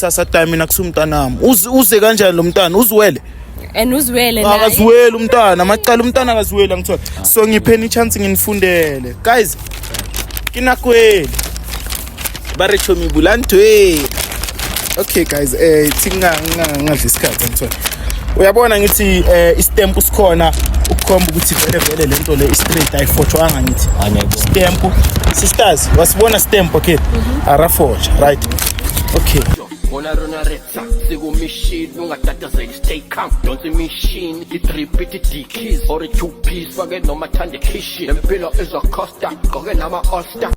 Sasa time mina kusumntanami. Uze kanjani lo mntana? Uzwele. Uzwele naye. Akaziwela umntana, amacala umntana akaziwela ngithola. So ngipheni chance nginifundele. Guys, kinakweli. Bare chomi bulantwe. Okay guys, thinga ngadla isikhathi ngithola. Uyabona ngithi istamp usikhona ukukhomba ukuthi vele lento le straight ayifotshwanga ngithi. Stamp. Sisters, wasibona stamp okay? Arafotsha, right? Okay. Ona rona retsa siku machine ungatatazeli stay calm don't the machine it repeat the keys or a two piece forget no matter the kitchen empilo is a costa goge nama osta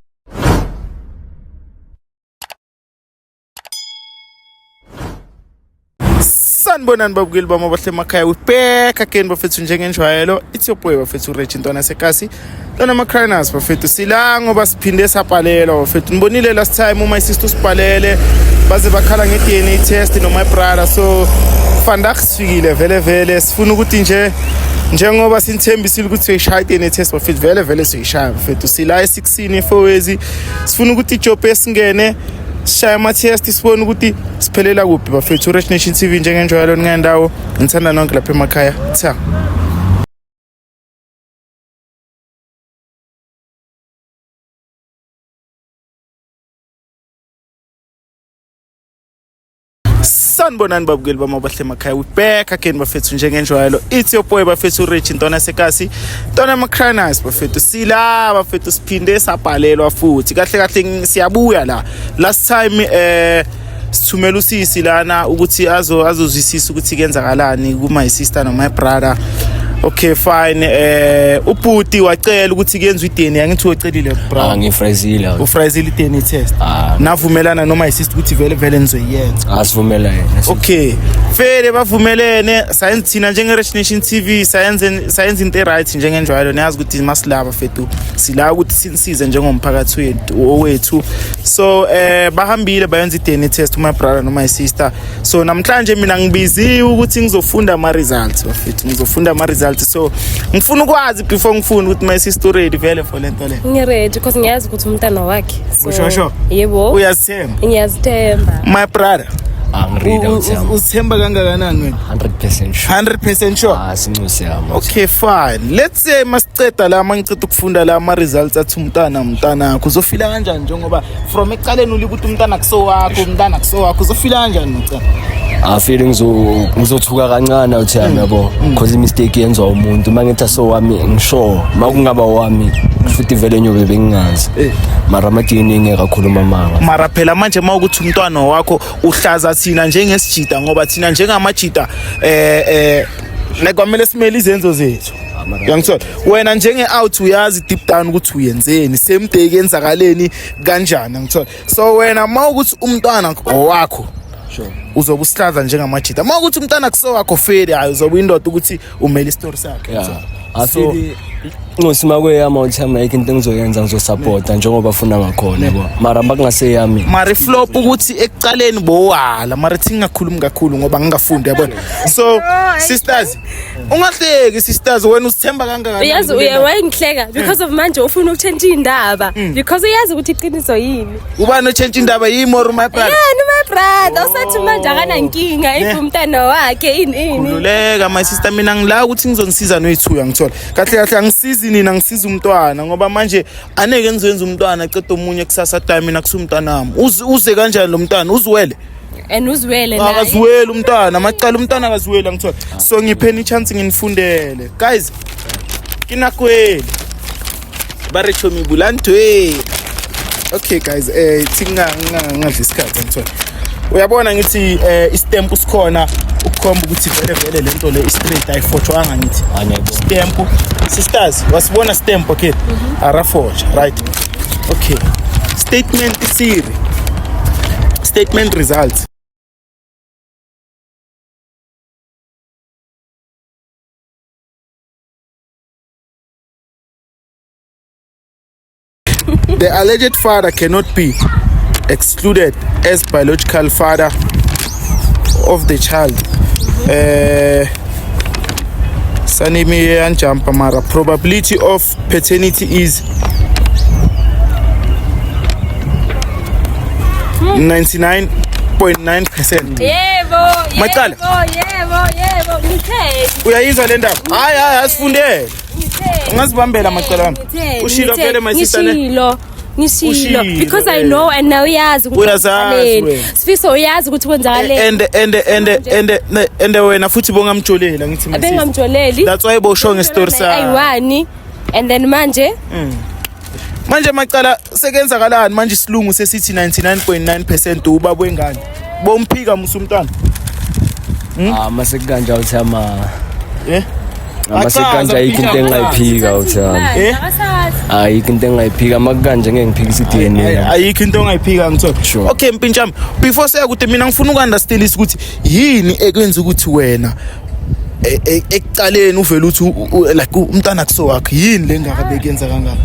Sanibonani babukeli bami abahle emakhaya we back again bafethu njengenjwayelo it's your boy bafethu Reggie Ntwana Sekasi lona macriners bafethu sila ngoba siphinde sapalelwa bafethu nibonile last time my sister usipalele baze bakhala nge-DNA test no my brother so fandak sifikile vele sifuna ukuthi njengoba sinithembisile ukuthi siyishaya i-DNA test bafethu vele siyishaya bafethu sila e16 efowezi sifuna ukuthi ijob esingene shaya ama-test sibone ukuthi siphelela kuphi bafethu Rich Nation TV njengenjwayelo ningendawo ngithanda nonke lapha emakhaya tha Sanibonani babukeli bami abahle emakhaya we back again bafethu njengenjwayelo it's your boy bafethu Reggie Ntwana Sekasi Ntwana macriners bafethu sila bafethu siphinde sapalelwa futhi kahle siyabuya la last time sithumela usisi lana ukuthi azozwisisa ukuthi kenzakalani ku my sister no my brother okay fine ubhuti wacela ukuthi kuyenzwe i-DNA ngithi ucelile bro ngifrazile ufrazile i-DNA test navumelana noma isister ukuthi vele nizoyenza asivumelane okay vele bavumelene sayenza thina njenge Rich Nation TV sayenza into right njengenjwayelo niyazi ukuthi masilaba fethu sila ukuthi sinisize njengomphakathi wethu so bahambile bayenza i-DNA test my brother no my sister so namhlanje mina ngibiziwe ukuthi ngizofunda ama results bafethu ngizofunda ama results so ngifuna ukwazi before ngifuna ukuthi my sister ready vele for lento le Ngiready because ngiyazi ukuthi umntana wakhe usho yebo uyazithemba ngiyazithemba my brother angirida uthemba uzithemba kangakanani wena 100% sure 100% sure sinxuse yami okay fine let's say masiceda la mangiceda ukufunda la ama results athi umntana uzofila kanjani njengoba from eqaleni ulike ukuthi umntana kuso wakho uzofila kanjani ngicela feeling ngizothuka kancane uthiyami yabo because mistake yenziwa umuntu mangithi so wami ngisho makungaba wami futhi vele nyobe bengingazi mara amadini ngekakhuluma mara phela manje mawukuthi umntwana wakho uhlaza thina njengesijida ngoba thina njengamajida nekwamele simele izenzo zethu yangithola wena njenge out uyazi deep down ukuthi uyenzeni same day kenzakaleni kanjani ngithola so wena mawukuthi umntwana wakho uzobe usihlaza njengamajida mawukuthi umntana kuso wakho feli hayi uzobe indoda ukuthi umele istory sakhe afili ngosima kweyama uthama yake into engizoyenza ngizosupporta njengoba bafuna ngakhona yabo mara bakungaseyami mara flop ukuthi ekuqaleni bowala mara thingakhulumi kakhulu ngoba ngingafundi yabona so sisters ungahleki sisters wena usithemba kangakanani uyazi uyawayengihleka because of manje ufuna ukuchange indaba because uyazi ukuthi iqiniso yini ubani uchange indaba yimi or my brother my brother usathi manje akana inkinga ifumntana wakhe ini kululeka my sister mina ngila ukuthi ngizonisiza noyithu yangithola kahle angisizi nina ngisiza umntwana ngoba manje aneke ngizoyenza umntwana ceda omunye kusasa time mina kusumntanami uze kanjani lo mntana uzwele uzwele naye akaziwela umntana amacala umntana akaziwela ngithola so ngipheni chance nginifundele guys kinakweli bare chomi bulantwe okay guys thinga ngadla isikhathi ngithola uyabona ngithi istamp usikhona ukukhomba ukuthi vele lento le straight ayifotshwanga ngithi stamp sisters wasibona stamp okay arafotsha right okay statement results the alleged father cannot be excluded as biological father of the child sanimi yanjampa mara probability of paternity is 99.9 99.9%. Yebo. Macala. Yebo. Ngithe. Uyayizwa le ndaba? Hayi asifundele. Ungazibambela macala wami. Ushilo vele my sister ne. Ngishilo because I know and now uyazi Uyazazi. Sifiso uyazi ukuthi kwenzakaleni. And wena futhi bongamjolela ngithi my sister. Bengamjoleli. That's why bosho ngestory sa. Ayiwani and then manje macala sekenzakalani manje isilungu sesithi 99.9% ubaba wengane. Bomphika musumntwana. Masekanje uthama. Masekanje ayikho into engayiphika uthama. Ayikho into engayiphika makanje ngeke ngiphikise iDNA. Ayikho into ongayiphika ngithola. Okay mpintshami before saya ukuthi mina ngifuna ukunderstand ukuthi yini ekwenza ukuthi wena ekuqaleni uvela uthi like umntana kuso wakhe yini lengakabekenza kangaka.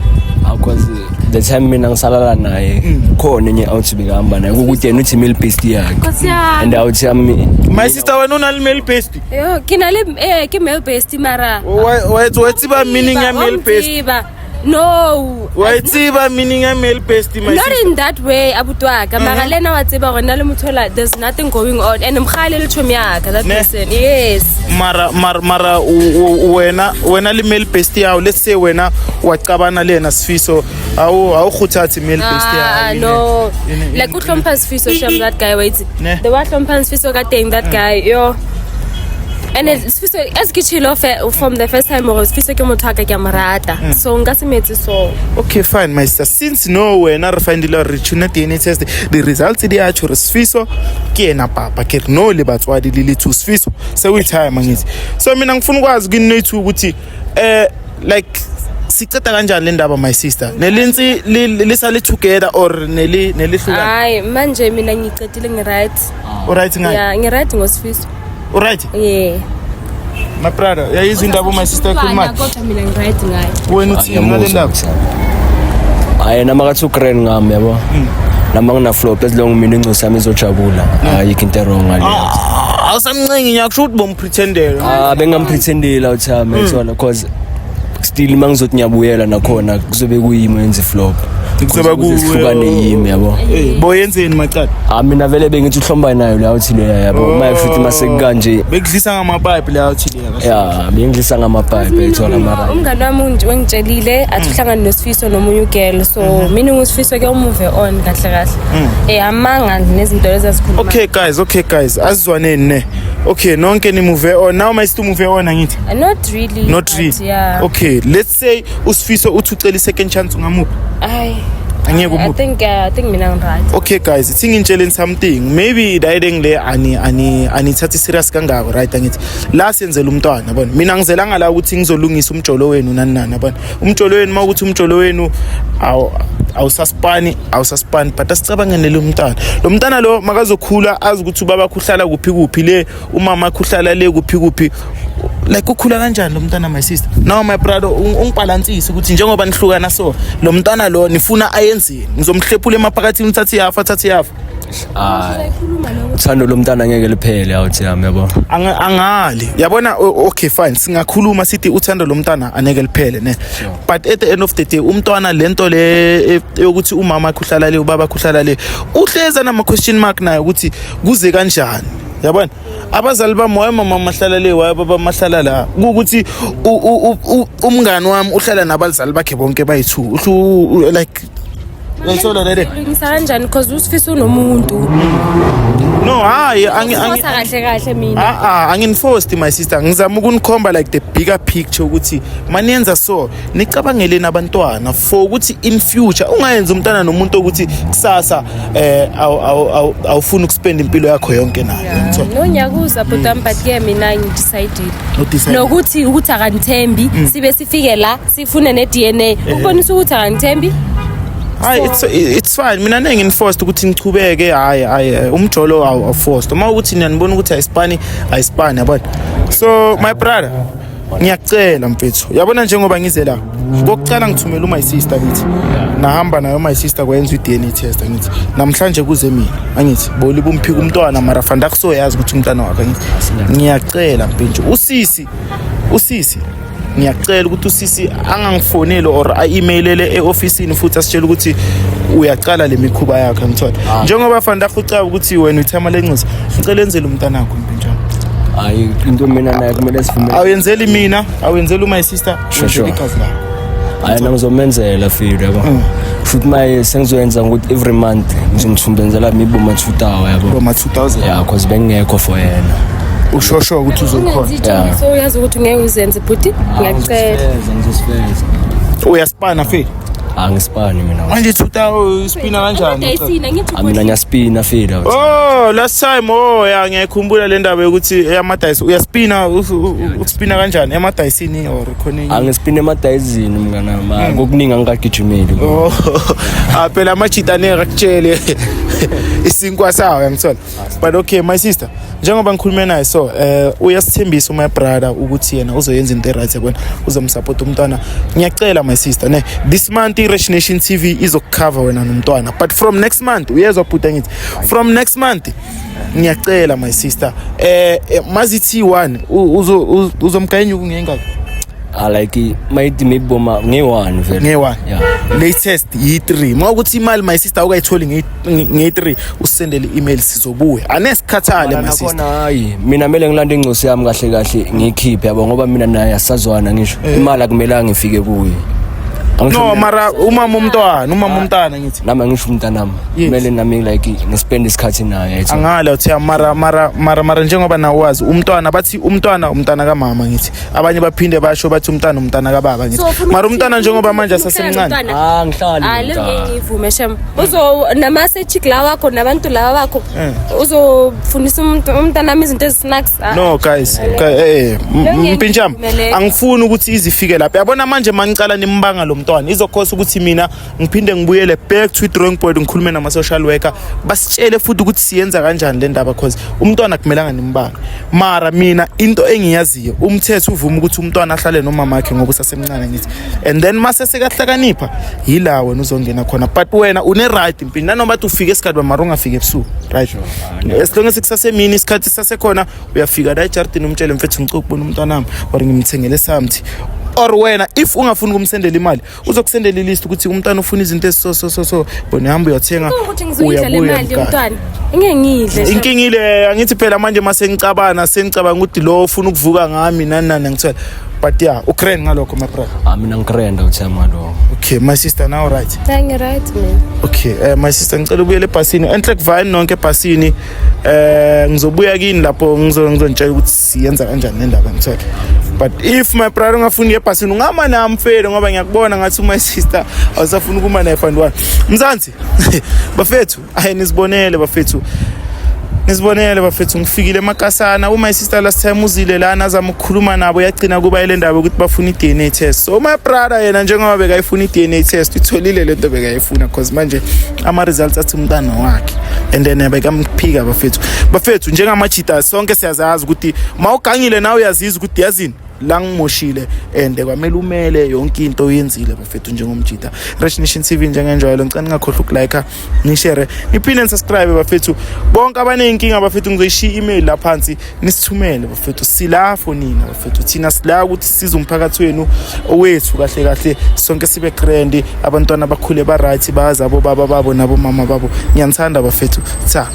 Because the time mina ngisalala naye khona enye out bikahamba naye ukuthi yena uthi meal paste yakhe and awuthi my sister wena una meal paste yo kinale ke meal paste mara wayitsiba meaning ya meal paste no wayitsiba meaning ya meal paste my not sister in that way abutwaka mara lena watsiba gona le muthola there's nothing going on and mkhale le chomi yakhe that person yes mara wena le meal paste yawo let's say wena wacabana lena Sifiso awukhuthathi meal paste yawo no like uhlompa Sifiso sham that guy wait the what hlompa Sifiso ka thing that guy yo and Sifiso as kichilo from the first time was Sifiso ke motho ka marata so ngasemetse so okay fine my sister since no wena re find le re tshuna DNA test the results di a tshore Sifiso ke ena papa ke no le batswadi le two Sifiso so we time ngithi so mina ngifuna ukwazi kinethu ukuthi like siceda kanjani le ndaba my sister nelinsi lisale together or nelihlukana hayi manje mina ngicedile ngiright alright ngayi yeah ngiright ngosifiso alright yeah my brother yayizwa indaba my sister khuluma kodwa mina ngiright ngayi wena uthi ngale ndaba hayi namakathu grand ngami yabo nama ngina flop esilong mina ingcosi yami izojabula ayikho into wrong ngale awusamncengi ngiyakusho ukuthi bompretendela bengampretendela uthama ethola cause still mangizothi ngiyabuyela nakhona kuzobe kuyimi yenze flop kuzobe kuhlukane yimi yabo boyenzeni macala mina vele bengithi uhlomba nayo la uthi le yabo mayifuthi masekanje bekudlisa ngamapipe la uthi le yeah bengidlisa ngamapipe ethola mara umngane wami wengitshelile athi uhlangana noSifiso nomunye ugirl so mina nguSifiso ke umuve on kahle amanga nezinto lezazikhuluma okay guys azizwaneni ne okay nonke ni move on now my sister move on angithi not really yeah okay let's say uSifiso uthi ucela second chance ngamuphi I think mina ngiright okay guys ithi ngintshele something maybe dayideng le ani thathi serious kangako right angithi la senzela umntwana yabona mina ngizelanga la ukuthi ngizolungisa umjolo wenu nani yabona umjolo wenu mawukuthi umjolo wenu awusaspani but asicabangene lo mntana lo makazokhula azi ukuthi ubaba kuhlala kuphi le umama kuhlala le kuphi like ukhula kanjani lo mntana my sister now my brother ungibalansise ukuthi njengoba nihlukana so lo mntana lo nifuna ayenzeni ngizomhlephula emaphakathini uthathe yafa uthando lomntana ngeke liphele awuthi yami yabo angali yabona okay fine singakhuluma sithi uthando lomntana aneke liphele ne but at the end of the day umntwana lento le yokuthi umama kuhlala le ubaba kuhlala le uhleza nama question mark nayo ukuthi kuze kanjani yabona abazali bami wayemama mahlala le wayebaba mahlala la ukuthi umngani wami uhlala nabazali bakhe bonke bayi2 like Ngithola lele. Ngisanjani because uSifiso unomuntu. No, hayi kahle mina. Anginforced my sister. Ngizama ukunikhomba like the bigger picture ukuthi maniyenza so nicabangele nabantwana for ukuthi in future ungayenza umntana nomuntu ukuthi kusasa awufuna ukuspend impilo yakho yonke naye. No nyakuza but ke mina ngidecided. Nokuthi akanithembi sibe sifike la sifune ne DNA. Ubonisa ukuthi akanithembi. Hayi it's fine mina nenginforced ukuthi ngichubeke hayi umjolo awforced uma ukuthi niyabona ukuthi ayispani yabona so my brother ngiyacela mfethu yabona njengoba ngize la kokucala ngithumela my sister ngithi nahamba nayo my sister kwenza iDNA test ngithi namhlanje kuze mina angithi boliba umphika umntwana mara fanda kusoyazi ukuthi umntwana wakhe ngithi ngiyacela mfethu usisi ngiyacela ukuthi usisi angangifonele or a-emailele e-ofisini futhi asitshela ukuthi uyaqala le mikhuba yakhe ngithola njengoba fanele akucaba ukuthi wena uthama lenxisa ngicela enzele umntanakho impinjana hayi into mina naye kumele sivume awenzeli mina awenzeli my sister Sure. ikazi lakho hayi ngizomenzela feel yabo futhi maye sengizoyenza ukuthi every month ngizomthumbenzela maybe ma 2000 yabo ngoma 2000 yeah cause bengekho for yena ushosho ukuthi uzokhona so uyazi ukuthi ngeke uzenze bhuti ngiyacela ngizosifeza uyaspana fe angispani mina manje 2000 uspina kanjani ayisina ngithi mina nyaspina feel yabo oh last time ya ngiyakhumbula le ndaba ukuthi eyamadayisi uyaspina uspina kanjani emadayisini or khona angispina emadayizini mngana ma kokuningi angikagijimeli oh phela amachita neka kutshele isinkwa sawo yangithola but okay my sister njengoba ngikhulume naye so uyasithembisa my brother ukuthi yena uzoyenza into right yabona uzomsupport umntwana ngiyacela my sister ne this month iRich Nation TV izokucover wena nomntwana but from next month uyezwa bhuta ngithi from next month ngiyacela my sister mazithi 1 uzomgayenya ukungengaka like maybe boma nge1 vele nge1 yeah latest yi3 mawukuthi imali my sister ukayitholi nge3 usendele email sizobuya anesikhathale my sister khona hayi mina mele ngilanda ingcosi yami kahle kahle ngikhiphe yabo ngoba mina naye asazwana ngisho imali akumelanga ngifike kuye no mara umama umntwana ngithi nami ngisho umntanami kumele nami like ngispend isikhathi naye ethi angala uthi mara njengoba nawe wazi umntwana bathi umntwana kamama ngithi abanye baphinde basho bathi umntwana kababa ngithi mara umntwana njengoba manje asasemncane ngihlali ngivume shem uzo nama-sechick la wakho nabantu laba bakho uzofundisa umntanami izinto ezi-snacks no guys mpintshami angifuni ukuthi izifike lapha yabona manje mangicala nimbanga lo mntwana izokhosa ukuthi mina ngiphinde ngibuyele back to drawing board ngikhulume nama-social worker basitshele futhi ukuthi siyenza kanjani le ndaba cause umntwana kumelanga nimbanga mara mina into engiyaziyo umthetho uvuma ukuthi umntwana ahlale nomama wakhe ngoba usasemncane ngithi and then mase sekahlakanipha yila wena uzongena khona but wena une right impini nanoma bathi ufike esikhathi mara ungafike ebusuku right esilonge sikusasemini isikhathi sasekhona uyafika la ejardini umtshele mfethu ngicela ukubona umntwanami or ngimthengele something or wena if ungafuni ukumsendela imali uzokusendela ilist ukuthi umntwana ufuna izinto eso bona hamba uyothenga ukuthi ngizoyidla le mali yomntwana ngeke ngidle inkingile angithi phela manje mase ngicabanga ukuthi lo ufuna ukuvuka ngami nani ngithola but yeah ukrend ngalokho my brother mina ngikrenda uthema lo okay my sister now right thank you right man okay my sister ngicela ubuyele ebhasini enhle kuvayini nonke ebhasini ngizobuya kini lapho ngizontshela ukuthi siyenza kanjani lendaba ngithola but if my brother ungafuni ebhasini ungama nami mfelo ngoba ngiyakubona ngathi my sister awusafuna ukuma naye fund one mzansi bafethu nisibonele bafethu ngifikile emakasana my sister last time uzile lana azama ukukhuluma nabo yagcina kuba ile ndaba ukuthi bafuna i-DNA test so my brother yena njengoba bekayifuna i-DNA test utholile lento bekayifuna cause manje ama results athi umntana wakhe and then bekamphika bafethu njengamachita sonke siyazazi ukuthi mawugangile nawe uyazizwa ukuthi yazini la ngimoshile and kwamele umele yonke into oyenzile bafethu njengomjita Rich Nation TV njengenjalo ngicela ngakhohlwa ukulike ni-share niphinde subscribe bafethu bonke abanenkinga bafethu ngizoyishiya email la phansi nisithumele bafethu sila fonina bafethu thina sila ukuthi size umphakathi wenu owethu kahle sonke sibe grand abantwana bakhule ba right baza abo baba babo nabo mama babo ngiyanthanda bafethu cha